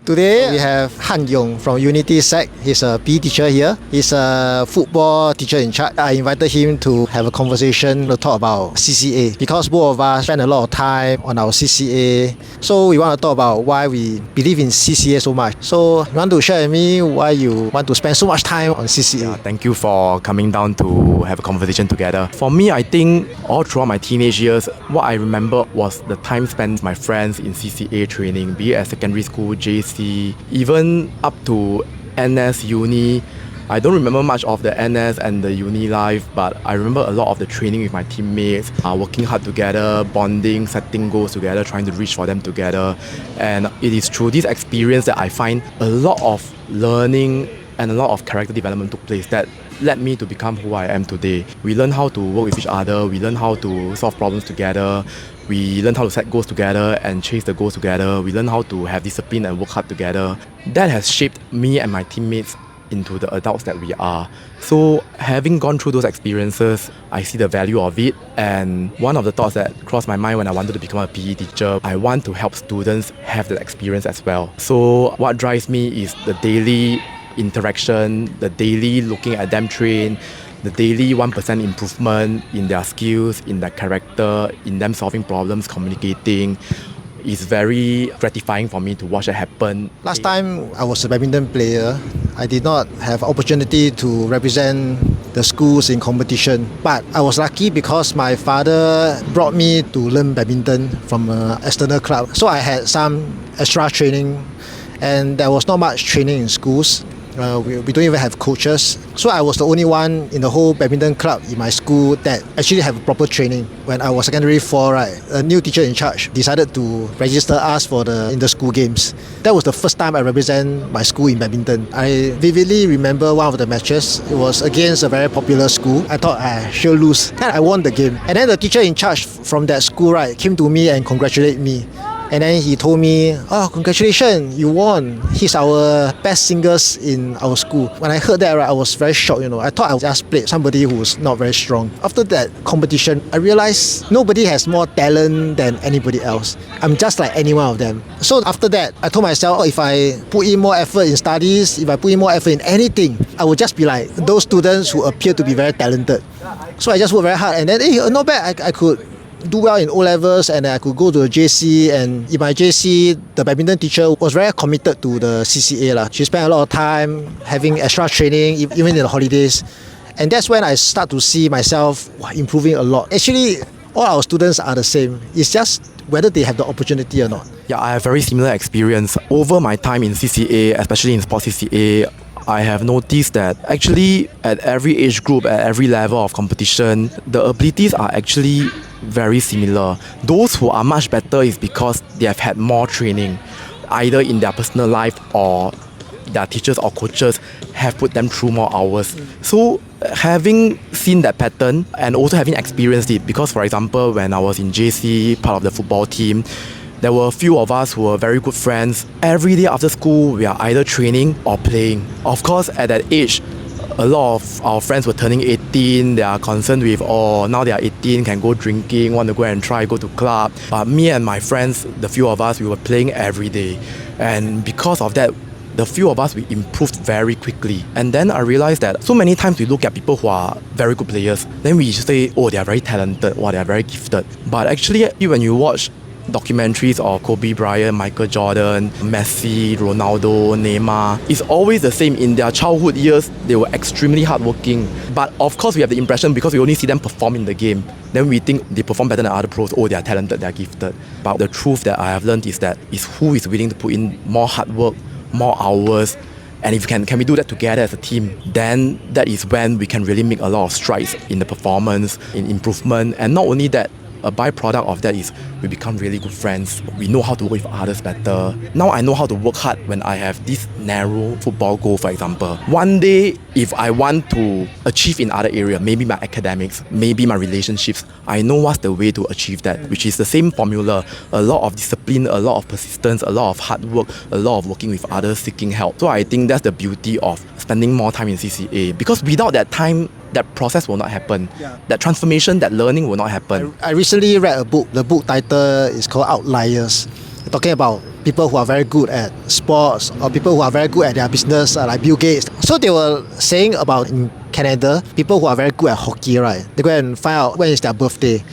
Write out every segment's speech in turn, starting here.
Today we have Hanyong from Unity Sec. He's a PE teacher here. He's a football teacher in charge. I invited him to have a conversation to talk about CCA because both of us spend a lot of time on our CCA. So we want to talk about why we believe in CCA so much. So you want to share with me why you want to spend so much time on CCA? Yeah, thank you for coming down to have a conversation together. For me, I think all throughout my teenage years, what I remember was the time spent with my friends in CCA training, be it at secondary school, JC, even up to NS, uni. I don't remember much of the NS and the uni life, but I remember a lot of the training with my teammates, working hard together, bonding, setting goals together, trying to reach for them together. And it is through this experience that I find a lot of learning and a lot of character development took place that led me to become who I am today. We learn how to work with each other, we learn how to solve problems together, we learn how to set goals together and chase the goals together, we learn how to have discipline and work hard together. That has shaped me and my teammates into the adults that we are. So having gone through those experiences, I see the value of it, and one of the thoughts that crossed my mind when I wanted to become a PE teacher, I want to help students have that experience as well. So what drives me is the daily interaction, the daily looking at them train, the daily 1% improvement in their skills, in their character, in them solving problems, communicating. It's very gratifying for me to watch it happen. Last time I was a badminton player. I did not have opportunity to represent the schools in competition, but I was lucky because my father brought me to learn badminton from an external club. So I had some extra training, and there was not much training in schools. We don't even have coaches. So I was the only one in the whole badminton club in my school that actually have proper training. When I was secondary 4, right, a new teacher in charge decided to register us for the inter-school games. That was the first time I represent my school in badminton. I vividly remember one of the matches. It was against a very popular school. I thought I should lose. And I won the game. And then the teacher in charge from that school, right, came to me and congratulated me. And then he told me, "Oh, congratulations, you won. He's our best singers in our school." When I heard that, right, I was very shocked, I thought I just played somebody who was not very strong. After that competition, I realized nobody has more talent than anybody else. I'm just like any one of them. So after that, I told myself, if I put in more effort in studies, if I put in more effort in anything, I would just be like those students who appear to be very talented. So I just worked very hard, and then not bad, I could do well in O-levels, and I could go to a JC. And in my JC, the badminton teacher was very committed to the CCA. She spent a lot of time having extra training, even in the holidays. And that's when I start to see myself improving a lot. Actually, all our students are the same. It's just whether they have the opportunity or not. Yeah, I have very similar experience. Over my time in CCA, especially in sports CCA, I have noticed that actually at every age group, at every level of competition, the abilities are actually very similar. Those who are much better is because they have had more training, either in their personal life or their teachers or coaches have put them through more hours. So having seen that pattern and also having experienced it, because for example, when I was in JC, part of the football team, there were a few of us who were very good friends. Every day after school, we are either training or playing. Of course, at that age, a lot of our friends were turning 18. They are concerned with, now they are 18, can go drinking, want to go and go to club. But me and my friends, the few of us, we were playing every day. And because of that, the few of us, we improved very quickly. And then I realized that so many times we look at people who are very good players, then we say, they are very talented, they are very gifted. But actually, when you watch documentaries of Kobe Bryant, Michael Jordan, Messi, Ronaldo, Neymar, it's always the same. In their childhood years, they were extremely hardworking. But of course, we have the impression, because we only see them perform in the game, then we think they perform better than other pros. They are talented, they are gifted. But the truth that I have learned is that it's who is willing to put in more hard work, more hours. And if can we do that together as a team, then that is when we can really make a lot of strides in the performance, in improvement. And not only that, a byproduct of that is we become really good friends. We know how to work with others better. Now I know how to work hard when I have this narrow football goal, for example. One day, if I want to achieve in other areas, maybe my academics, maybe my relationships, I know what's the way to achieve that, which is the same formula. A lot of discipline, a lot of persistence, a lot of hard work, a lot of working with others, seeking help. So I think that's the beauty of spending more time in CCA, because without that time, that process will not happen. That transformation, that learning will not happen. I recently read a book. The book title is called Outliers, talking about people who are very good at sports or people who are very good at their business, like Bill Gates. So they were saying about in Canada, people who are very good at hockey, right? They go and find out when is their birthday.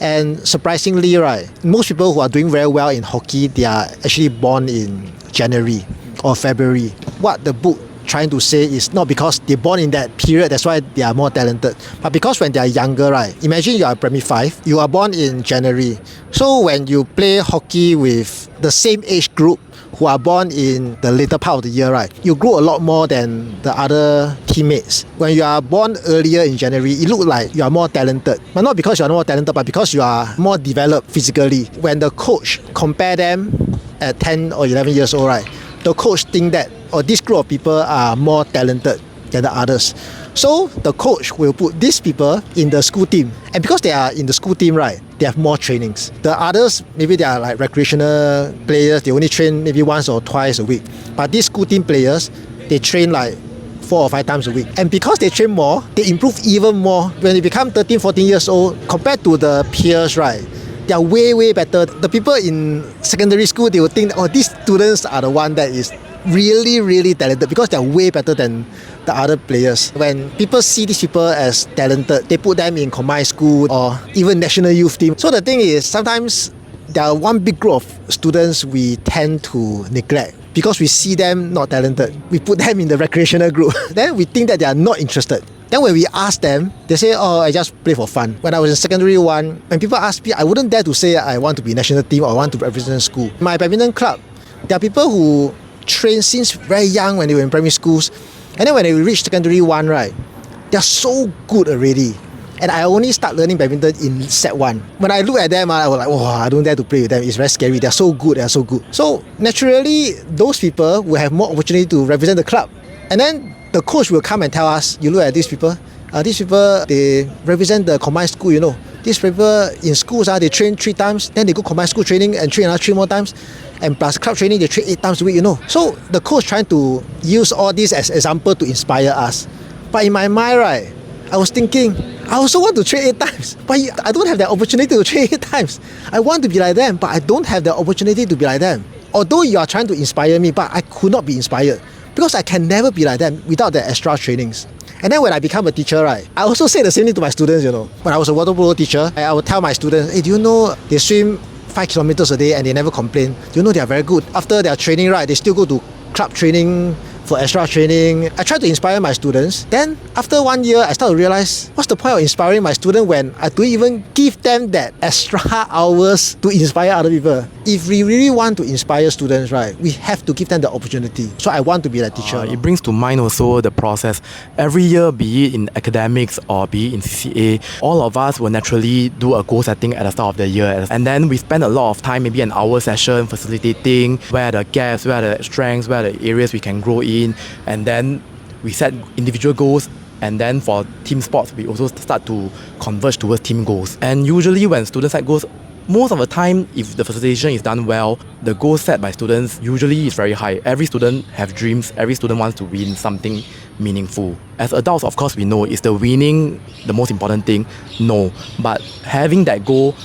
And surprisingly, right, most people who are doing very well in hockey, they are actually born in January or February. What the book trying to say is not because they're born in that period, that's why they are more talented, but because when they are younger, right? Imagine you are primary 5, you are born in January. So when you play hockey with the same age group who are born in the later part of the year, right? You grow a lot more than the other teammates. When you are born earlier in January, it looks like you are more talented. But not because you are more talented, but because you are more developed physically. When the coach compare them at 10 or 11 years old, right? The coach think that, this group of people are more talented than the others. So the coach will put these people in the school team. And because they are in the school team, right, they have more trainings. The others, maybe they are like recreational players, they only train maybe once or twice a week. But these school team players, they train like 4 or 5 times a week. And because they train more, they improve even more. When they become 13, 14 years old, compared to the peers, right, they are way better. The people in secondary school, they will think, these students are the one that is really talented because they are way better than the other players. When people see these people as talented, they put them in combined school or even national youth team. So the thing is, sometimes there are one big group of students we tend to neglect because we see them not talented. We put them in the recreational group. Then we think that they are not interested. Then when we ask them, they say, I just play for fun. When I was in secondary 1, when people ask me, I wouldn't dare to say I want to be national team or I want to represent school. My badminton club, there are people who train since very young when they were in primary schools. And then when they reach secondary 1, right, they're so good already. And I only start learning badminton in set 1. When I look at them, I was like, I don't dare to play with them. It's very scary. They're so good. So naturally, those people will have more opportunity to represent the club. And then the coach will come and tell us, you look at these people, they represent the combined school, These people in schools, they train 3 times, then they go combined school training and train another 3 more times. And plus club training, they train 8 times a week, So the coach trying to use all this as example to inspire us. But in my mind, right, I was thinking, I also want to train 8 times, but I don't have the opportunity to train 8 times. I want to be like them, but I don't have the opportunity to be like them. Although you are trying to inspire me, but I could not be inspired because I can never be like them without the extra trainings. And then when I become a teacher, right, I also say the same thing to my students, When I was a water polo teacher, I would tell my students, do you know they swim 5 kilometers a day and they never complain? Do you know they are very good? After their training, right, they still go to club training for extra training. I try to inspire my students. Then after 1 year, I start to realize, what's the point of inspiring my student when I don't even give them that extra hours to inspire other people? If we really want to inspire students, right, we have to give them the opportunity. So I want to be that teacher. It brings to mind also the process. Every year, be it in academics or be it in CCA, all of us will naturally do a goal setting at the start of the year. And then we spend a lot of time, maybe an hour session, facilitating where are the gaps, where are the strengths, where are the areas we can grow in. And then we set individual goals. And then for team sports, we also start to converge towards team goals. And usually when students set goals, most of the time, if the facilitation is done well, the goal set by students usually is very high. Every student have dreams. Every student wants to win something meaningful. As adults, of course, we know, is the winning the most important thing? No. But having that goal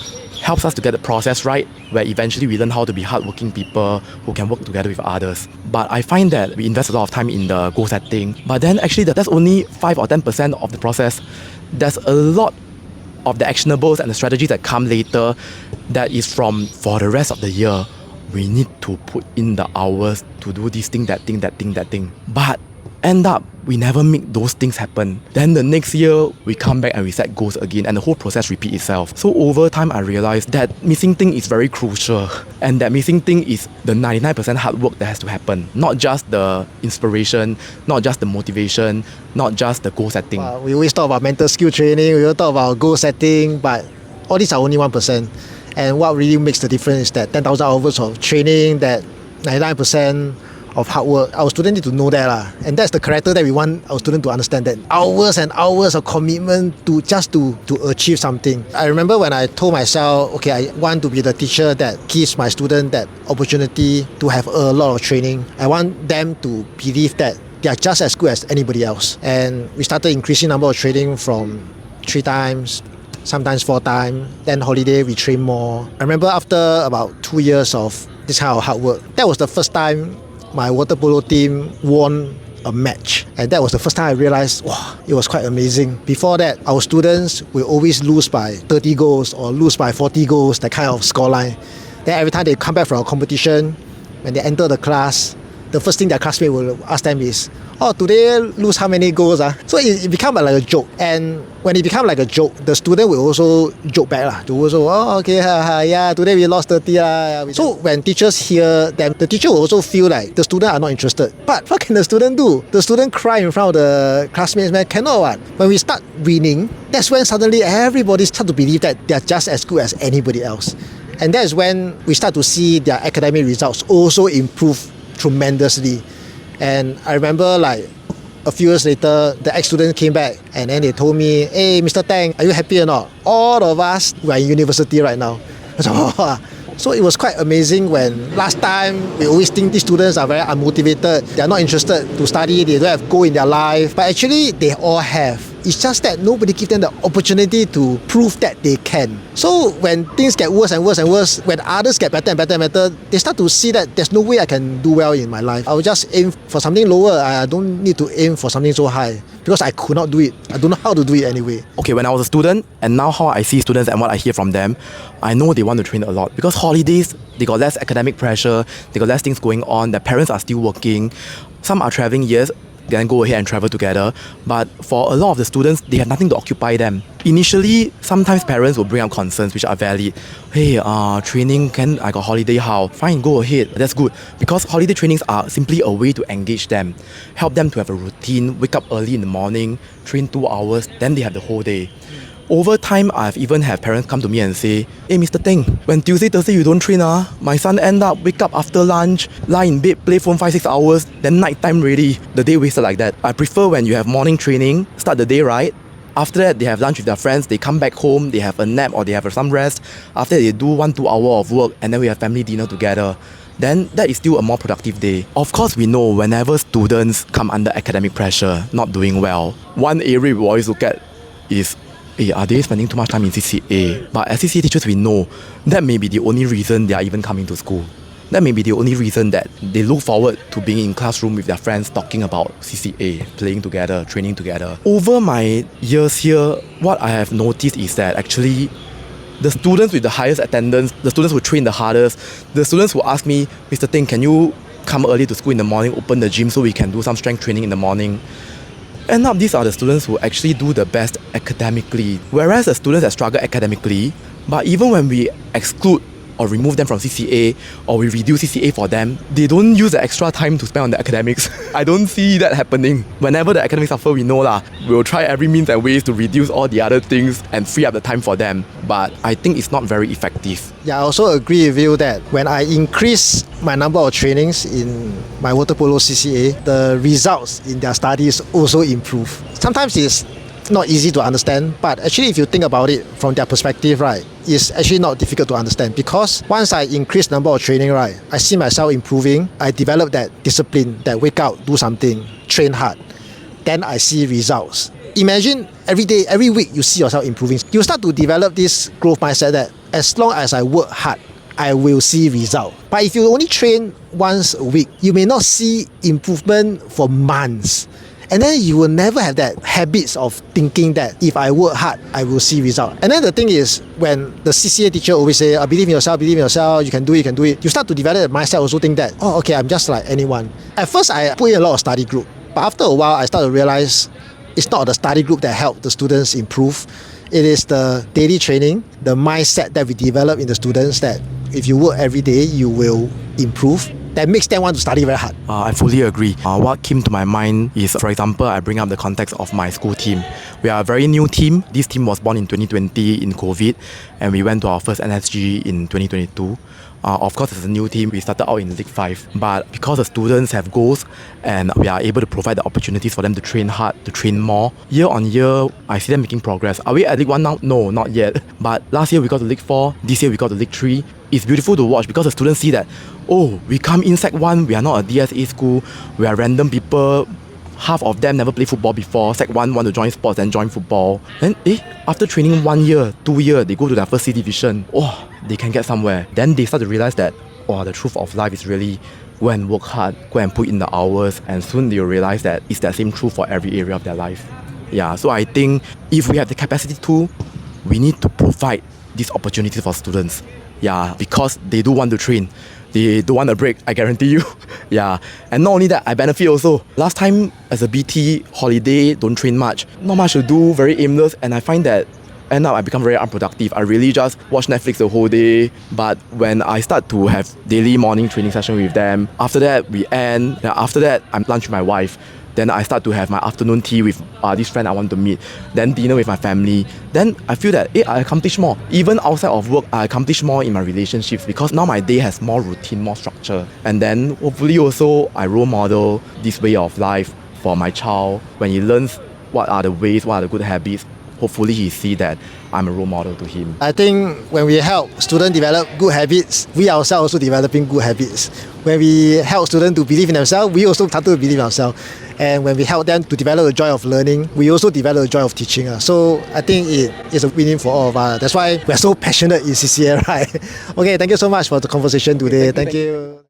helps us to get the process right, where eventually we learn how to be hardworking people who can work together with others. But I find that we invest a lot of time in the goal setting, but then actually that's only 5 or 10% of the process. There's a lot of the actionables and the strategies that come later that is for the rest of the year. We need to put in the hours to do this thing, that thing. But end up, we never make those things happen. Then the next year, we come back and we set goals again, and the whole process repeats itself. So over time, I realized that missing thing is very crucial, and that missing thing is the 99% hard work that has to happen. Not just the inspiration, not just the motivation, not just the goal setting. We always talk about mental skill training, we always talk about goal setting, but all these are only 1%. And what really makes the difference is that 10,000 hours of training, that 99% of hard work. Our students need to know that, and that's the character that we want our students to understand, that hours and hours of commitment to achieve something. I remember when I told myself, okay, I want to be the teacher that gives my students that opportunity to have a lot of training. I want them to believe that they are just as good as anybody else. And we started increasing number of training from 3 times, sometimes 4 times. Then holiday we train more. I remember after about 2 years of this kind of hard work. That was the first time my water polo team won a match, and that was the first time I realized, wow, it was quite amazing. Before that, our students will always lose by 30 goals or lose by 40 goals, that kind of scoreline. Then every time they come back from a competition, when they enter the class, the first thing their classmate will ask them is, oh, today lose how many goals? So it becomes like a joke. And when it becomes like a joke, the student will also joke back. They will also, oh, okay, yeah, today we lost 30. So when teachers hear them, the teacher will also feel like the student are not interested. But what can the student do? The student cry in front of the classmates, man, cannot what? When we start winning, that's when suddenly everybody start to believe that they're just as good as anybody else. And that is when we start to see their academic results also improve tremendously. And I remember like a few years later, the ex-student came back and then they told me, hey, Mr. Tang, are you happy or not? All of us, we're in university right now. I said, oh. So it was quite amazing when last time we always think these students are very unmotivated, they're not interested to study, they don't have goal in their life. But actually, they all have. It's just that nobody gives them the opportunity to prove that they can. So when things get worse and worse and worse, when others get better and better and better, they start to see that there's no way I can do well in my life. I will just aim for something lower. I don't need to aim for something so high because I could not do it. I don't know how to do it anyway. Okay, when I was a student and now how I see students and what I hear from them, I know they want to train a lot because holidays, they got less academic pressure, they got less things going on, their parents are still working, some are traveling, yes, then go ahead and travel together. But for a lot of the students, they have nothing to occupy them. Initially, sometimes parents will bring up concerns which are valid. Hey, training, I got holiday, how? Fine, go ahead, that's good. Because holiday trainings are simply a way to engage them, help them to have a routine, wake up early in the morning, train 2 hours, then they have the whole day. Over time, I've even had parents come to me and say, hey, Mr. Teng, when Tuesday, Thursday you don't train, my son end up wake up after lunch, lie in bed, play phone 5-6 hours, then night time ready, the day wasted like that. I prefer when you have morning training, start the day right. After that, they have lunch with their friends, they come back home, they have a nap or they have some rest. After that, they do 1-2 hour of work and then we have family dinner together. Then that is still a more productive day. Of course, we know whenever students come under academic pressure, not doing well, one area we always look at is, hey, are they spending too much time in CCA? But as CCA teachers, we know that may be the only reason they are even coming to school. That may be the only reason that they look forward to being in classroom with their friends talking about CCA, playing together, training together. Over my years here, what I have noticed is that actually the students with the highest attendance, the students who train the hardest, the students who ask me, Mr. Ting, can you come early to school in the morning, open the gym so we can do some strength training in the morning? End up, these are the students who actually do the best academically. Whereas the students that struggle academically, but even when we exclude or remove them from CCA or we reduce CCA for them, they don't use the extra time to spend on the academics. I don't see that happening. Whenever the academics suffer, we know we'll try every means and ways to reduce all the other things and free up the time for them. But I think it's not very effective. Yeah, I also agree with you that when I increase my number of trainings in my water polo CCA, the results in their studies also improve. Sometimes it's not easy to understand, but actually if you think about it from their perspective, right, it's actually not difficult to understand because once I increase number of training, right, I see myself improving, I develop that discipline, that wake up, do something, train hard, then I see results. Imagine every day, every week you see yourself improving. You start to develop this growth mindset that as long as I work hard, I will see result. But if you only train once a week, you may not see improvement for months. And then you will never have that habits of thinking that if I work hard, I will see result. And then the thing is, when the CCA teacher always say, believe in yourself, you can do it, you start to develop the mindset also think that, oh, okay, I'm just like anyone. At first, I put in a lot of study group. But after a while, I start to realize it's not the study group that help the students improve. It is the daily training, the mindset that we develop in the students that if you work every day, you will improve. That makes them want to study very hard. I fully agree. What came to my mind is, for example, I bring up the context of my school team. We are a very new team. This team was born in 2020 in COVID, and we went to our first NSG in 2022. Of course, as a new team, we started out in League 5. But because the students have goals and we are able to provide the opportunities for them to train hard, to train more, year on year, I see them making progress. Are we at League 1 now? No, not yet. But last year we got to League 4, this year we got to League 3. It's beautiful to watch because the students see that, oh, we come in Sec 1, we are not a DSA school, we are random people. Half of them never played football before. Sec 1 want to join sports and join football. Then, after training 1 year, 2 years, they go to their first C division. Oh, they can get somewhere. Then they start to realize that, or the truth of life is really go and work hard, go and put in the hours, and soon they'll realize that it's that same truth for every area of their life. Yeah, so I think if we have the capacity to, we need to provide these opportunities for students. Yeah, because they do want to train. They don't want a break, I guarantee you. Yeah, and not only that, I benefit also. Last time as a BT, holiday, don't train much, not much to do, very aimless, and I find that end up I become very unproductive. I really just watch Netflix the whole day. But when I start to have daily morning training session with them, after that we end. Then after that I'm lunch with my wife. Then I start to have my afternoon tea with this friend I want to meet. Then dinner with my family. Then I feel that I accomplish more. Even outside of work, I accomplish more in my relationships because now my day has more routine, more structure. And then hopefully also I role model this way of life for my child. When he learns what are the ways, what are the good habits, hopefully he see that I'm a role model to him. I think when we help students develop good habits, we ourselves also developing good habits. When we help students to believe in themselves, we also start to believe in ourselves. And when we help them to develop the joy of learning, we also develop the joy of teaching. So I think it is a winning for all of us. That's why we're so passionate in CCA, right? Okay, thank you so much for the conversation today. Thank you.